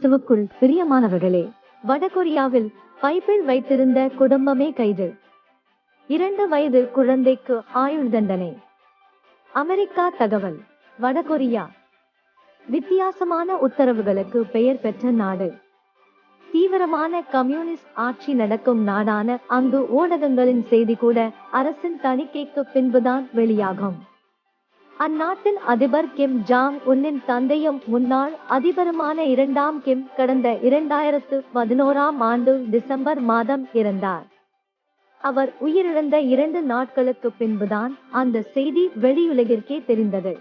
கிறிஸ்துவுக்குள் பிரியமானவர்களே, வடகொரியாவில் பைபிள் வைத்திருந்த குடும்பமே கைது. 2 வயது குழந்தைக்கு ஆயுள் தண்டனை. அமெரிக்கா தகவல். வடகொரியா வித்தியாசமான உத்தரவுகளுக்கு பெயர் பெற்ற நாடு. தீவிரமான கம்யூனிஸ்ட் ஆட்சி நடக்கும் நாடான அங்கு ஊடகங்களின் செய்தி கூட அரசின் தணிக்கைக்கு பின்புதான் வெளியாகும். அந்நாட்டின் அதிபர் கிம் ஜாங் உன்னின் தந்தையும் முன்னாள் அதிபருமான 2ஆம் கிம் கடந்த 2011ஆம் ஆண்டு டிசம்பர் மாதம் இறந்தார். அவர் உயிரிழந்த 2 நாட்களுக்கு பின்புதான் அந்த செய்தி வெளியுலகிற்கே தெரிந்தது.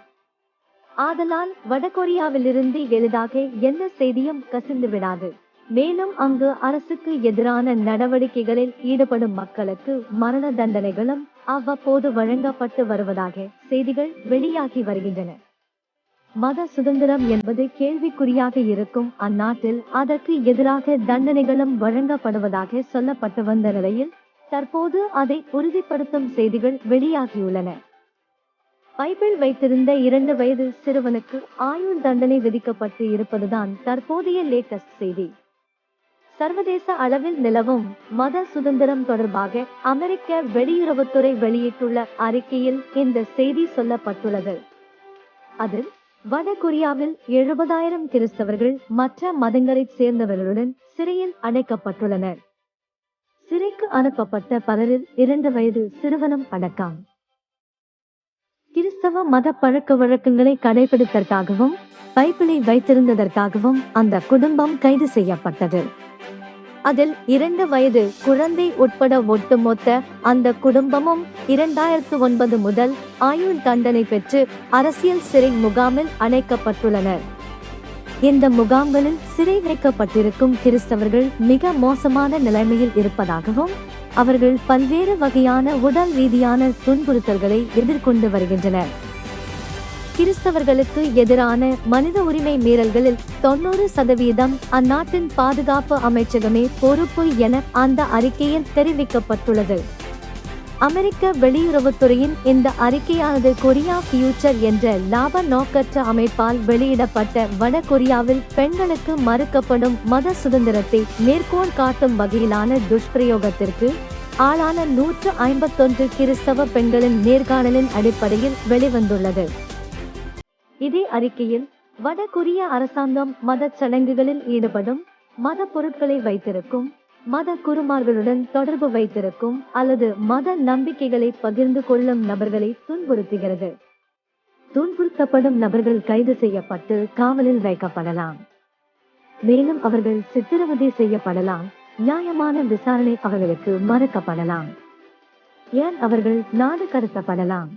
ஆதலால் வடகொரியாவிலிருந்து எளிதாக எந்த செய்தியும் கசிந்து விடாது. மேலும் அங்கு அரசுக்கு எதிரான நடவடிக்கைகளில் ஈடுபடும் மக்களுக்கு மரண தண்டனைகளும் அவ்வப்போது வழங்கப்பட்டு வருவதாக செய்திகள் வெளியாகி வருகின்றன. மத சுதந்திரம் என்பது கேள்விக்குறியாக இருக்கும் அந்நாட்டில் அதற்கு எதிராக தண்டனைகளும் வழங்கப்படுவதாக சொல்லப்பட்டு வந்த நிலையில் தற்போது அதை உறுதிப்படுத்தும் செய்திகள் வெளியாகியுள்ளன. பைபிள் வைத்திருந்த 2 வயது சிறுவனுக்கு ஆயுள் தண்டனை விதிக்கப்பட்டு இருப்பதுதான் தற்போதைய லேட்டஸ்ட் செய்தி. சர்வதேச அளவில் நிலவும் மத சுதந்திரம் தொடர்பாக அமெரிக்க வெளியுறவுத்துறை வெளியிட்டுள்ள அறிக்கையில் இந்த செய்தி சொல்லப்பட்டுள்ளது. அதில் வடகொரியாவில் 70,000 கிறிஸ்தவர்கள் மற்ற மதங்களைச் சேர்ந்தவர்களுடன் சிறையில் அடைக்கப்பட்டுள்ளனர். சிறைக்கு அனுப்பப்பட்ட பலரில் 2 வயது சிறுவனும் அடக்கம். கிறிஸ்தவ மத பழக்க வழக்கங்களை கடைபிடித்ததற்காகவும் பைபிளை வைத்திருந்ததற்காகவும் அந்த குடும்பம் கைது செய்யப்பட்டது. அதில் 2 வயது குழந்தை உட்பட ஒட்டுமொத்த அந்த குடும்பமும் 2009 முதல் ஆயுள் தண்டனை பெற்று அரசியல் சிறை முகாமில் அடைக்கப்பட்டுள்ளனர். இந்த முகாம்களில் சிறை வைக்கப்பட்டிருக்கும் கிறிஸ்தவர்கள் மிக மோசமான நிலைமையில் இருப்பதாகவும் அவர்கள் பல்வேறு வகையான உடல் ரீதியான துன்புறுத்தல்களை எதிர்கொண்டு வருகின்றனர். கிறிஸ்தவர்களுக்கு எதிரான மனித உரிமை மீறல்களில் 90% அந்நாட்டின் பாதுகாப்பு அமைச்சகமே பொறுப்பு என அந்த அறிக்கையில் தெரிவிக்கப்பட்டுள்ளது. அமெரிக்க வெளியுறவுத்துறையின் இந்த அறிக்கையானது கொரியா ஃபியூச்சர் என்ற லாப நோக்கற்ற அமைப்பால் வெளியிடப்பட்ட வடகொரியாவில் பெண்களுக்கு மறுக்கப்படும் மத சுதந்திரத்தை மேற்கோள் காட்டும் வகையிலான துஷ்பிரயோகத்திற்கு ஆளான 151 கிறிஸ்தவ பெண்களின் நேர்காணலின் அடிப்படையில் வெளிவந்துள்ளது. இதே அறிக்கையில் வடகொரிய அரசாங்கம் மத சடங்குகளில் ஈடுபடும், மத பொருட்களை வைத்திருக்கும், மத குருமார்களுடன் தொடர்பு வைத்திருக்கும் அல்லது மத நம்பிக்கைகளை பகிர்ந்து கொள்ளும் நபர்களை துன்புறுத்துகிறது. துன்புறுத்தப்படும் நபர்கள் கைது செய்யப்பட்டு காவலில் வைக்கப்படலாம். மேலும் அவர்கள் சித்திரவதை செய்யப்படலாம். நியாயமான விசாரணை அவர்களுக்கு மறுக்கப்படலாம். ஏன் அவர்கள் நாடு கடத்தப்படலாம்.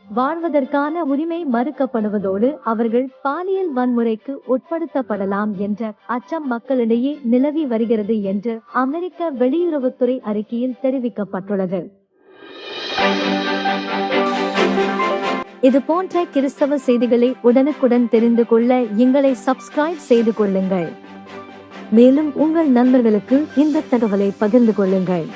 வாழ்வதற்கான உரிமை மறுக்கப்படுவதோடு அவர்கள் பாலியல் வன்முறைக்கு உட்படுத்தப்படலாம் என்ற அச்சம் மக்களிடையே நிலவி வருகிறது என்று அமெரிக்க வெளியுறவுத்துறை அறிக்கையில் தெரிவிக்கப்பட்டுள்ளது. இது போன்ற கிறிஸ்தவ செய்திகளை உடனுக்குடன் தெரிந்து கொள்ள எங்களை சப்ஸ்கிரைப் செய்து கொள்ளுங்கள். மேலும் உங்கள் நண்பர்களுக்கு இந்த தகவலை பகிர்ந்து கொள்ளுங்கள்.